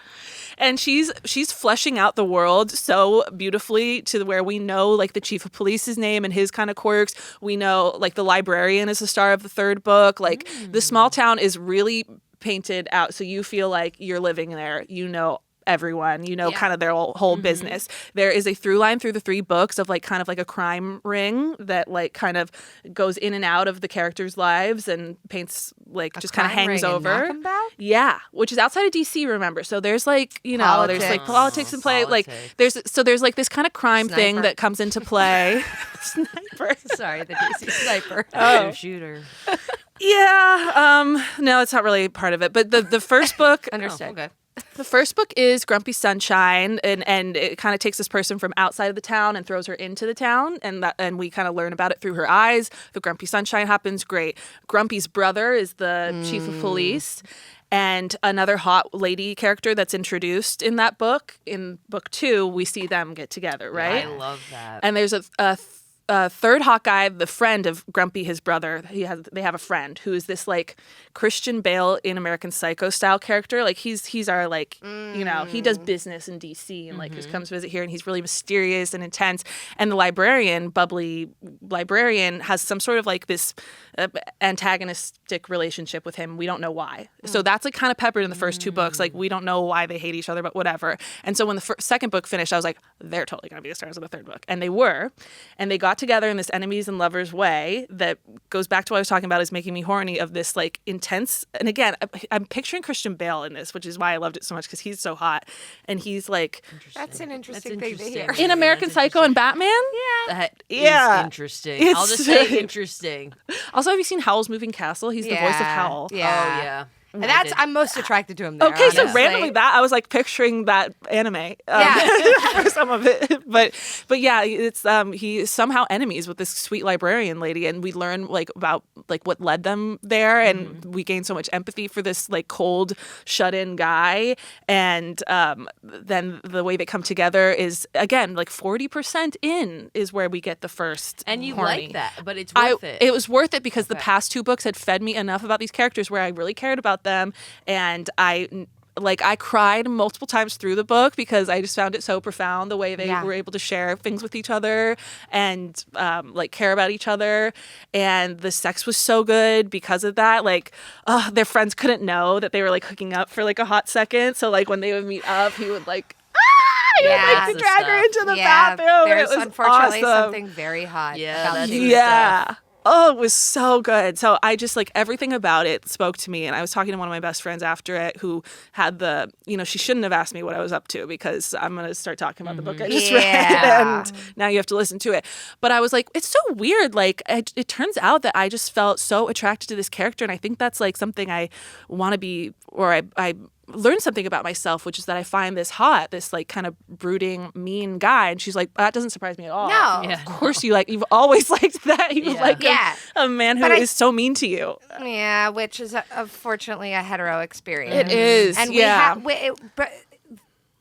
And she's fleshing out the world so beautifully to where we know like the chief of police's name and his kind of quirks. We know like the librarian is the star of the third book. Like the small town is really painted out so you feel like you're living there. You know everyone, you know, kind of their whole business. There is a through line through the 3 books of like kind of like a crime ring that like kind of goes in and out of the characters' lives and paints like just kind of hangs over. Yeah, which is outside of DC, remember. So there's like, you know, there's like politics in play. Like there's like this kind of crime thing that comes into play. Sniper. Sorry, the DC sniper. Shooter. Yeah. No, it's not really part of it. But the first book Understood. Okay. The first book is Grumpy Sunshine, and it kind of takes this person from outside of the town and throws her into the town, and we kind of learn about it through her eyes. The Grumpy Sunshine happens, great. Grumpy's brother is the chief of police, and another hot lady character that's introduced in that book. In book 2, we see them get together, right? I love that. And there's a third hot guy, the friend of Grumpy, his brother. They have a friend who is this like Christian Bale in American Psycho style character. Like he's our like you know, he does business in DC and like just comes visit here, and he's really mysterious and intense. And the librarian, bubbly librarian, has some sort of like this antagonistic relationship with him. We don't know why. So that's like kind of peppered in the first 2 books. Like we don't know why they hate each other, but whatever. And so when the second book finished, I was like, they're totally gonna be the stars of the third book, and they were, and they got together in this enemies and lovers way that goes back to what I was talking about, is making me horny, of this like intense. And again, I'm picturing Christian Bale in this, which is why I loved it so much, because he's so hot, and he's like That's an interesting thing to hear. in American Psycho and Batman. That Yeah. is interesting. I'll just say interesting. Also, have you seen Howl's Moving Castle? He's the voice of Howl. Yeah. Oh yeah. And I'm most attracted to him there. Okay, so honestly. randomly that I was like picturing that anime for some of it, but yeah, it's he somehow enemies with this sweet librarian lady, and we learn like about like what led them there, and we gain so much empathy for this like cold, shut-in guy, and then the way they come together is again like 40% in is where we get the first. And you horny. like that, but it's worth it. It was worth it because the past 2 books had fed me enough about these characters where I really cared about them, and I like I cried multiple times through the book because I just found it so profound the way they Yeah. were able to share things with each other and like care about each other. And the sex was so good because of that. Like their friends couldn't know that they were like hooking up for like a hot second. So like when they would meet up, he would like he would Yeah. like to drag her into the Yeah, bathroom. there's It was unfortunately awesome. something very hot Yeah, about that's- these. Yeah. Oh, it was so good. So I just like everything about it spoke to me. And I was talking to one of my best friends after it who had she shouldn't have asked me what I was up to because I'm going to start talking about the book I just read. Yeah. And now you have to listen to it. But I was like, it's so weird. Like it turns out that I just felt so attracted to this character. And I think that's like something I want to be, or I learned something about myself, which is that I find this hot, this like kind of brooding, mean guy. And she's like, that doesn't surprise me at all. No. Yeah. Of course you've always liked that. You Yeah. like Yeah. a man who But is so mean to you. Yeah, which is unfortunately a hetero experience. It is, and yeah. but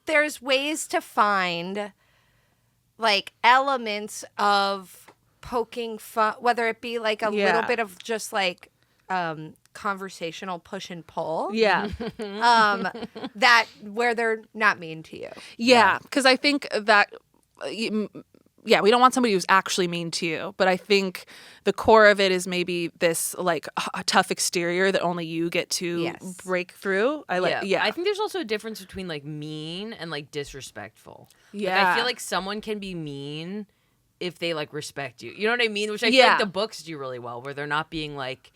there's ways to find like elements of poking fun, whether it be like a Yeah. little bit of just like conversational push and pull. Yeah. That where they're not mean to you. Yeah. Because I think that, yeah, we don't want somebody who's actually mean to you. But I think the core of it is maybe this like a tough exterior that only you get to Yes. break through. Yeah. I think there's also a difference between like mean and like disrespectful. Like, Yeah. I feel like someone can be mean if they like respect you. You know what I mean? Which I feel Yeah. like the books do really well, where they're not being like,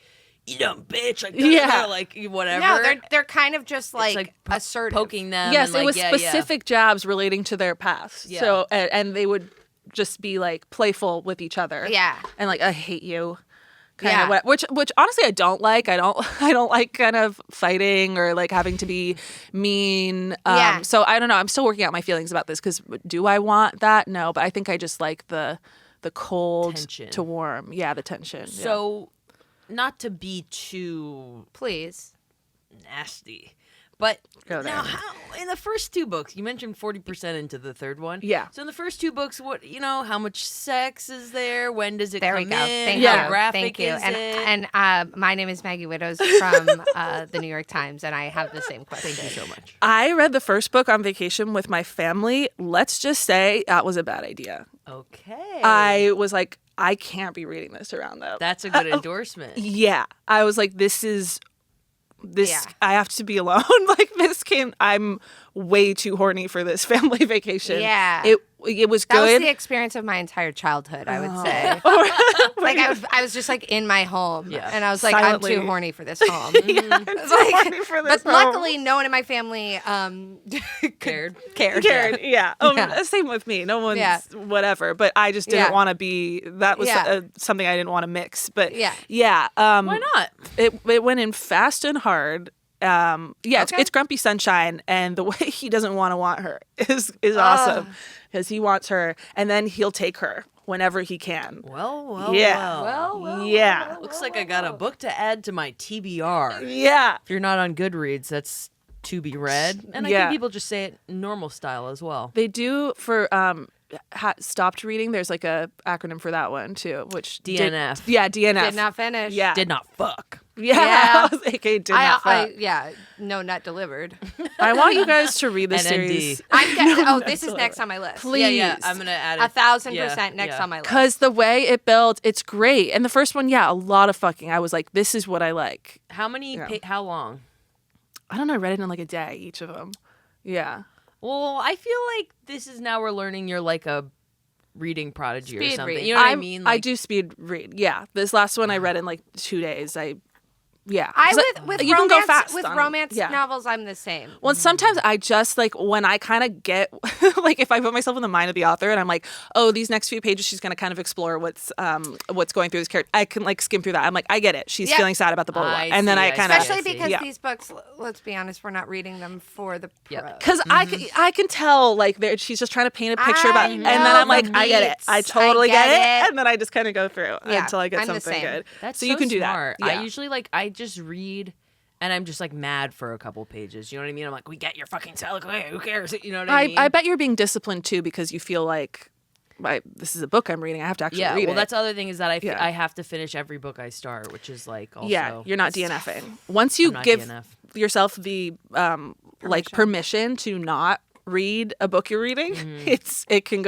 you dumb bitch, like Yeah. like whatever. No, they're kind of just It's, like, po- assertive. poking them. Yes, and, like, it was yeah, specific jabs relating to their past. Yeah. So, and they would just be like playful with each other. Yeah. And like, I hate you. Yeah. Of which honestly I don't like. I don't like kind of fighting or like having to be mean. Yeah. So I don't know. I'm still working out my feelings about this because do I want that? No, but I think I just like the cold Tension. to warm. Yeah, the tension. Yeah. So, not to be too Please. nasty, but Go there. now how in the first two books you mentioned 40% into the third one. Yeah. So in the first two books, how much sex is there? When does it There come we go. in? Thank How you. graphic Thank you. is it? And my name is Maggie Widdoes from the New York Times, and I have the same question. Thank you so much. I read the first book on vacation with my family. Let's just say that was a bad idea. Okay. I was like, I can't be reading this around them. That's a good endorsement. Yeah. I was like, Yeah. I have to be alone. Like I'm way too horny for this family vacation. Yeah. It was That was good. the experience of my entire childhood, I would say. Like I was just like in my home, Yeah. and I was like, Silently. I'm too horny for this home. Yeah, It's like- horny for this but home. luckily, no one in my family Cared. cared. Karen, yeah. Yeah. Same with me. No one's Yeah. whatever. But I just didn't Yeah. want to be. That was Yeah. something I didn't want to mix. But Yeah. yeah. Why not? It went in fast and hard. Okay. It's Grumpy Sunshine, and the way he doesn't want her is awesome because he wants her, and then he'll take her whenever he can. Well, Yeah. well. Yeah. Looks like I got a book to add to my TBR. Yeah. If you're not on Goodreads, that's to be read. And I Yeah. think people just say it normal style as well. They do for stopped reading. There's like a acronym for that one too, which DNF. Yeah, DNF. Did not finish. Yeah. Did not fuck. Yeah. Yeah. AKA did not fuck. No nut delivered. I want you guys to read this NND. series. This is next on my list. Please. Yeah, I'm gonna add it. 1,000% next on my list. Because the way it built, it's great. And the first one, a lot of fucking. I was like, this is what I like. How many? Yeah. How long? I don't know. I read it in like a day, each of them. Yeah. Well, I feel like this is now we're learning you're like a reading prodigy or Speed something. read. You know what I mean? I Like, do speed read. Yeah. This last one I read in like 2 days. Yeah. I 'Cause with you romance, can go fast with on- romance yeah. novels, I'm the same. Well, sometimes I just like when I kind of get like if I put myself in the mind of the author and I'm like, oh, these next few pages she's gonna kind of explore what's going through this character. I can like skim through that. I'm like, I get it. She's Yeah. feeling sad about the blah blah, blah. I And then see, I I kind see. of Especially because yeah. these books, let's be honest, we're not reading them for the prose. Yeah. Because I can tell like she's just trying to paint a picture about, and then I'm like, I get it. I totally get it. And then I just kind of go through Yeah, until I get I'm the something same. good. that's so you can do smart. that. Yeah. I usually I just read. And I'm just like mad for a couple pages. You know what I mean? I'm like, we get your fucking salad. Who cares? You know what I mean? I bet you're being disciplined too because you feel like this is a book I'm reading. I have to actually read it. well, that's the other thing is that Yeah. I have to finish every book I start, which is like also yeah, you're not DNFing. Once you not give DNF. yourself the like permission to not read a book you're reading, it can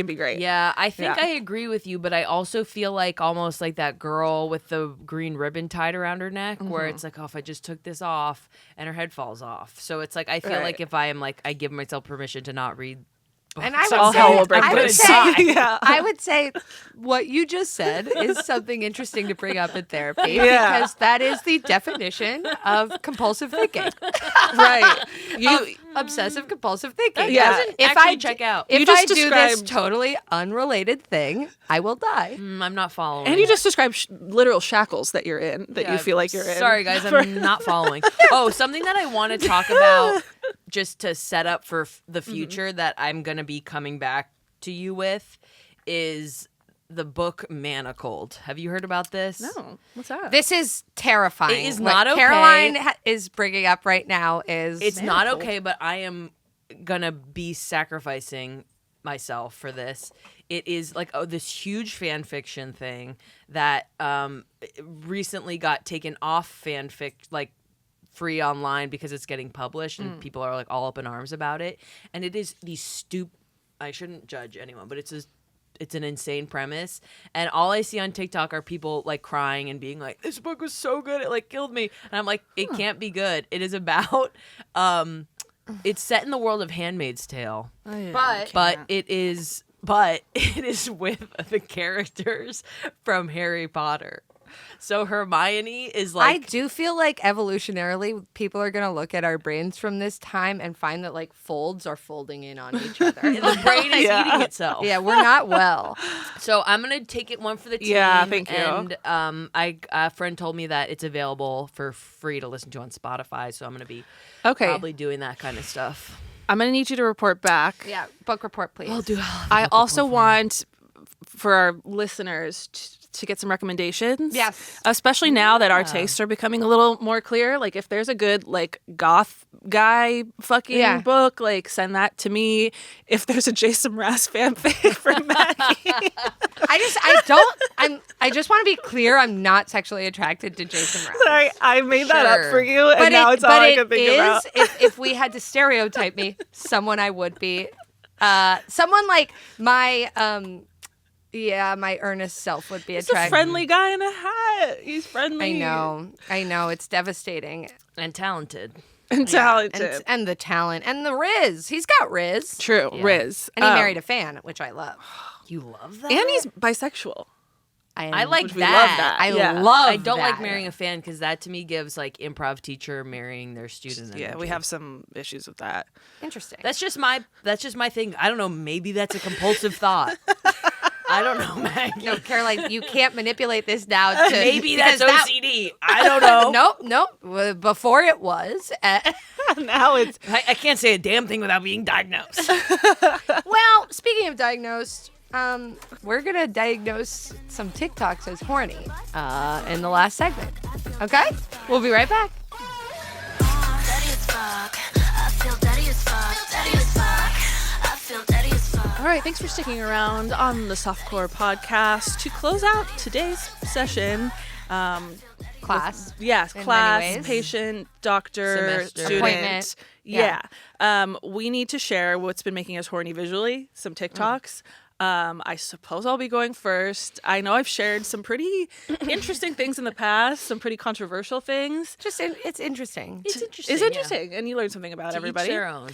be great. Yeah, I think I agree with you, but I also feel like almost like that girl with the green ribbon tied around her neck, where it's like, oh, if I just took this off and her head falls off. So it's like I feel like if I am like I give myself permission to not read. And I would say what you just said is something interesting to bring up in therapy because that is the definition of compulsive thinking. Right. Obsessive compulsive thinking. Yeah. If I check out. If I do this totally unrelated thing, I will die. I'm not following. And you just described literal shackles that you're in, that you feel like you're in. Sorry, guys, I'm not following. Oh, something that I want to talk about just to set up for the future that I'm going to be coming back to you with is the book Manacled. Have you heard about this? No. What's that? This is terrifying. It is not okay. Caroline is bringing up right now is it's not okay, but I am going to be sacrificing myself for this. It is like this huge fan fiction thing that recently got taken off fanfic, like free online because it's getting published and people are like all up in arms about it. And it is I shouldn't judge anyone, but it's an insane premise. And all I see on TikTok are people like crying and being like, this book was so good, it like killed me. And I'm like, it can't be good. It is about it's set in the world of Handmaid's Tale. Oh, yeah. But it is with the characters from Harry Potter. So Hermione is like... I do feel like evolutionarily people are going to look at our brains from this time and find that like folds are folding in on each other. The brain is eating itself. Yeah, we're not well. So I'm going to take it one for the team. Yeah, thank you. And a friend told me that it's available for free to listen to on Spotify. So I'm going to be probably doing that kind of stuff. I'm going to need you to report back. Yeah, book report, please. I'll do. I also want for our listeners to get some recommendations. Yes. Especially now that our tastes are becoming a little more clear. Like if there's a good like goth guy fucking book, like send that to me. If there's a Jason Mraz fanfic from Maggie. I just want to be clear, I'm not sexually attracted to Jason Mraz. Sorry, I made that up for you and now it's all I can think about. If we had to stereotype me, someone I would be. Someone like my my earnest self would be attracted. He's a friendly guy in a hat. He's friendly. I know. It's devastating. And talented. And talented. And the talent. And the Riz. He's got Riz. True, Riz. And he married a fan, which I love. You love that? And he's bisexual. I like that. We love that. I don't like marrying a fan because that to me gives like improv teacher marrying their student. Yeah, we have some issues with that. Interesting. That's just my thing. I don't know. Maybe that's a compulsive thought. I don't know, Maggie. No, Caroline, you can't manipulate this now. Maybe that's OCD. I don't know. Nope. Before it was. Now it's... I can't say a damn thing without being diagnosed. Well, speaking of diagnosed, we're going to diagnose some TikToks as horny in the last segment. Okay? We'll be right back. All right, thanks for sticking around on the Softcore podcast to close out today's session. Class. Yes, class, patient, doctor, semester, student. Appointment. Yeah. We need to share what's been making us horny visually, some TikToks. I suppose I'll be going first. I know I've shared some pretty interesting things in the past, some pretty controversial things. It's interesting. It's interesting. It's interesting, and you learn something about everybody. Each their own.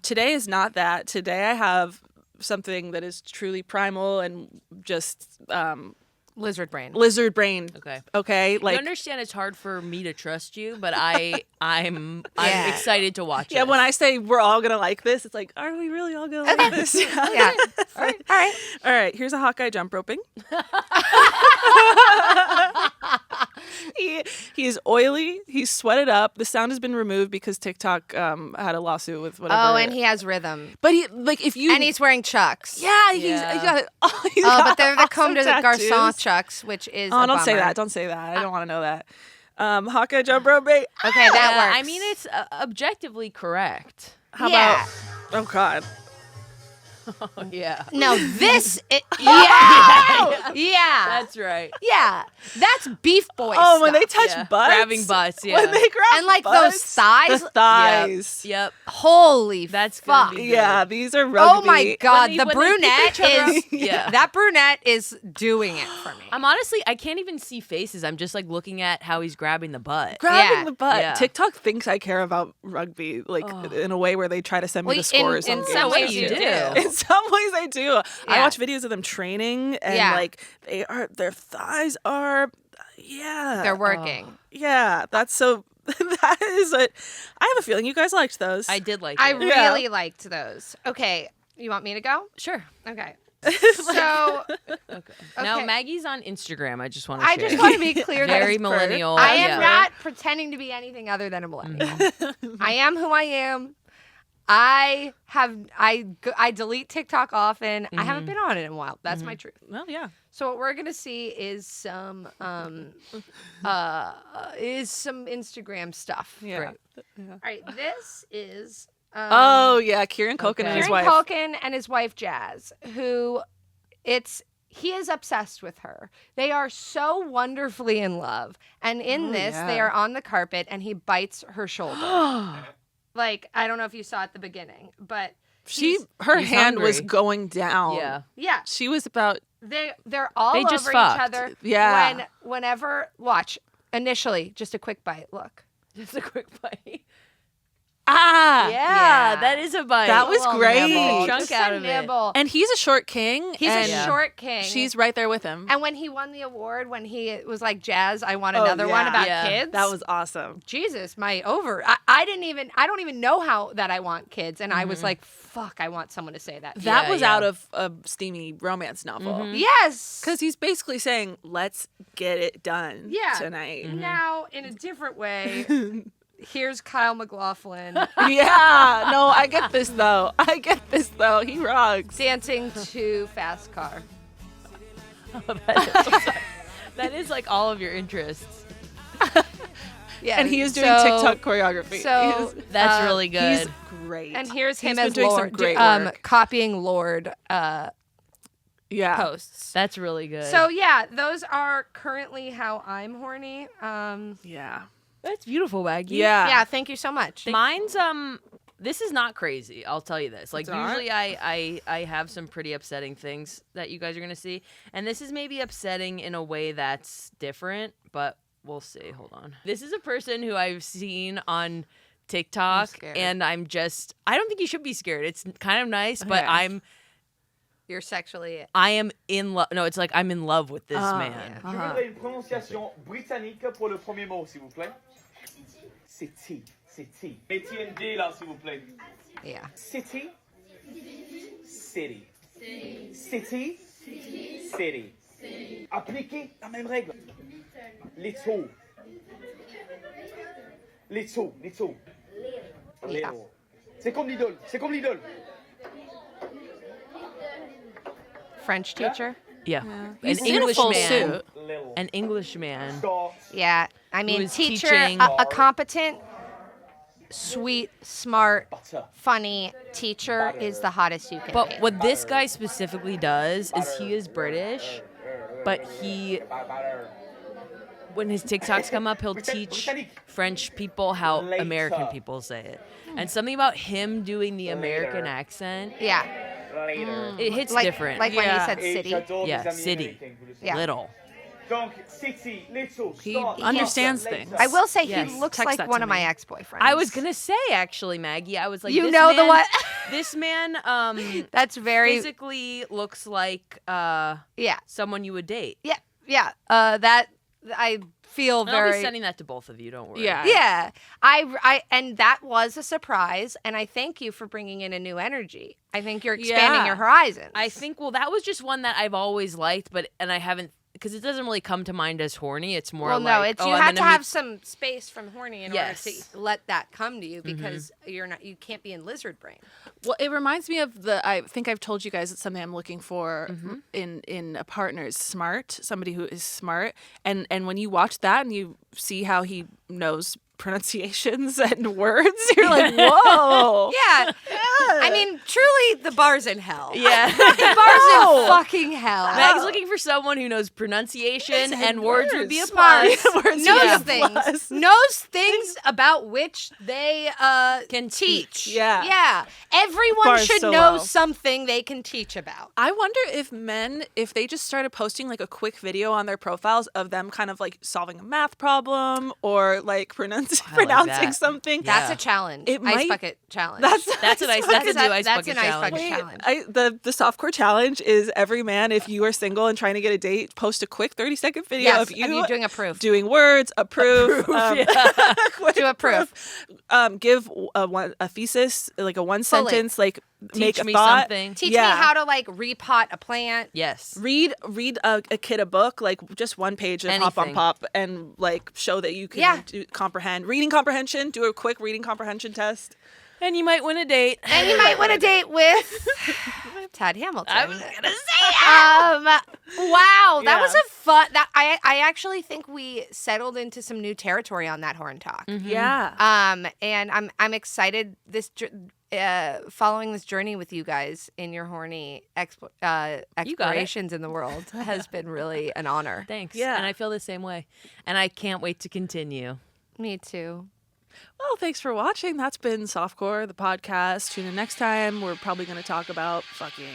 Today is not that. Today I have something that is truly primal and just Lizard brain. Okay. Like, you understand it's hard for me to trust you, but I'm excited to watch it. Yeah, when I say we're all gonna like this, it's like, are we really all gonna like this? Yeah. All right. Here's a Hawkeye jump roping. He is oily. He's sweated up. The sound has been removed because TikTok had a lawsuit with whatever. Oh, and he has rhythm. But he's wearing Chucks. Yeah, he got it. But they're the Comme des Garçons Chucks, which is don't bummer. say that. Don't say that. I don't want to know that. Hawkeye jump roping. Okay, that works. I mean, it's objectively correct. How about? Oh God. Yeah. No, this. Yeah. That's right. Yeah. That's beef boy Oh, when they stuff. touch butts. Grabbing butts, yeah. When they grab And like butts, those thighs. The thighs. Yep. Holy That's fuck. gonna be Yeah, these are rugby. Oh my god, When the they pick brunette each other is up. Yeah. that brunette is doing it for me. I'm honestly, I can't even see faces. I'm just like looking at how he's grabbing the butt. Grabbing Yeah. the butt. Yeah. TikTok thinks I care about rugby, like in a way where they try to send me Well, the scores. in on some games. ways you do. In some ways I do. I Yeah. watch videos of them training and Yeah. like their thighs are They're working. Yeah, that's so that is what I have a feeling you guys liked those. I did like I it. really liked those. Okay, you want me to go? Sure. Okay. So Now Okay. Maggie's on Instagram. I just want to I share. just want to be clear that Very millennial. I am yeah. not pretending to be anything other than a millennial. I am who I am. I delete TikTok often. I haven't been on it in a while. That's my truth. Well, yeah. So what we're gonna see is some Instagram stuff. Yeah. Great. All right, this is Oh yeah, Kieran Culkin and his Kieran wife. Culkin and his wife Jazz, who he is obsessed with her. They are so wonderfully in love, and in this, they yeah. are on the carpet, and he bites her shoulder. Like, I don't know if you saw at the beginning, but Her he's hand was hungry. going down. Yeah. yeah, She was about they're all They over just each fucked. other. Yeah. Whenever watch initially, just a quick bite. Look. Just a quick bite. ah. Yeah. That is a bite. That was A little great. nibble, Chunk just out a of it. nibble. And he's a short king. He's and a short king. She's right there with him. And when he won the award, when he was like, Jazz, I want Oh, another one yeah. about Yeah. kids. That was awesome. Jesus, I don't even know how that I want kids. And I was like, fuck, I want someone to say that. That Yeah, was yeah. out of a steamy romance novel. Yes. Because he's basically saying, let's get it done Yeah. tonight. Now, in a different way, here's Kyle MacLachlan Yeah. No, I get this, though. He rocks. dancing to Fast Car. That is like all of your interests. Yeah. And he is doing so- TikTok choreography. So, He's- Really good. He's great. and here's He's him been as doing some Lord, great work. copying Lord Yeah. posts. That's really good. So yeah, those are currently how I'm horny. Yeah. that's beautiful, Maggie. Yeah. Yeah, thank you so much. Mine's this is not crazy. I'll tell you this. Like It's not? usually I have some pretty upsetting things that you guys are gonna see, and this is maybe upsetting in a way that's different, but we'll see. Hold on. This is a person who I've seen on TikTok, scared. and I don't think you should be scared. It's kind of nice, but Okay. You're sexually. I am in love. No, it's like I'm in love with this man. yeah. Je voudrais une prononciation britannique pour le premier mot, s'il vous plaît. C'est T. C'est T. Mettez un D là, s'il vous plaît. Yeah. City. City. City. City. Appliquez la même règle. Little. Little. Little. Yeah. Little. C'est comme l'idole. C'est comme l'idole. French teacher. Yeah, He's an in a English full man. suit. Little. An English man. Start. Yeah. I mean, is teacher, teaching- a competent, sweet, smart, Butter. funny teacher is the hottest you can But be. what this guy specifically does is he is British, but when his TikToks come up, he'll teach French people how American people say it. And something about him doing the American accent, Yeah. Later. it hits Like, different. like when you Yeah. said Et city. j'adore Yeah, mes amis city. américains, vous le savez. Yeah. Little. Donc, city, little, He start, understands later. things. I will say Yes. he looks Text like that one to of my me. ex-boyfriends. I was gonna say actually, Maggie. I was like, You this know the man- what? This man, That's very. physically looks like Yeah. someone you would date. Yeah. Yeah. That I feel And I'll very. be sending that to both of you. Don't worry. Yeah. Yeah, and that was a surprise, and I thank you for bringing in a new energy. I think you're expanding Yeah. your horizons. I think that was just one that I've always liked, and I haven't because it doesn't really come to mind as horny. It's more well, like no, it's you I'm have to gonna have meet- some space from horny in Yes. order to let that come to you because you can't be in lizard brain. Well, it reminds me of I think I've told you guys it's something I'm looking for in a partner is smart, somebody who is smart. And when you watch that and you see how he knows pronunciations and words. You're like, whoa. Yeah. I mean, truly, the bar's in hell. Yeah. The bar's in fucking hell. Meg's looking for someone who knows pronunciation and words would be a Smart. plus. Knows things about which they Can teach. Yeah. Yeah. Everyone Bar's should so know low. something they can teach about. I wonder if men, if they just started posting like a quick video on their profiles of them kind of like solving a math problem or like pronouncing that. something. That's a challenge. It Ice might- bucket challenge. That's a new ice That's bucket an ice challenge. bucket challenge. The softcore challenge is every man, if you are single and trying to get a date, post a quick 30-second video Yes, of you doing a proof. doing words, a proof, quick Do a proof. give a thesis, like a one Fully. sentence, like make Teach a me thought. something. Teach me how to like repot a plant. Yes. Read a kid a book, like just one page of Hop on Anything. Pop, and like show that you can comprehend. Reading comprehension, do a quick reading comprehension test. And you might win a date. And you might win a date with Tad Hamilton. I was gonna say wow, that Yeah. was a fun. That I actually think we settled into some new territory on that horn talk. Yeah. And I'm excited following this journey with you guys in your horny explorations in the world has been really an honor. Thanks. Yeah. And I feel the same way. And I can't wait to continue. Me too. Well, thanks for watching. That's been Softcore, the podcast. Tune in next time. We're probably going to talk about fucking.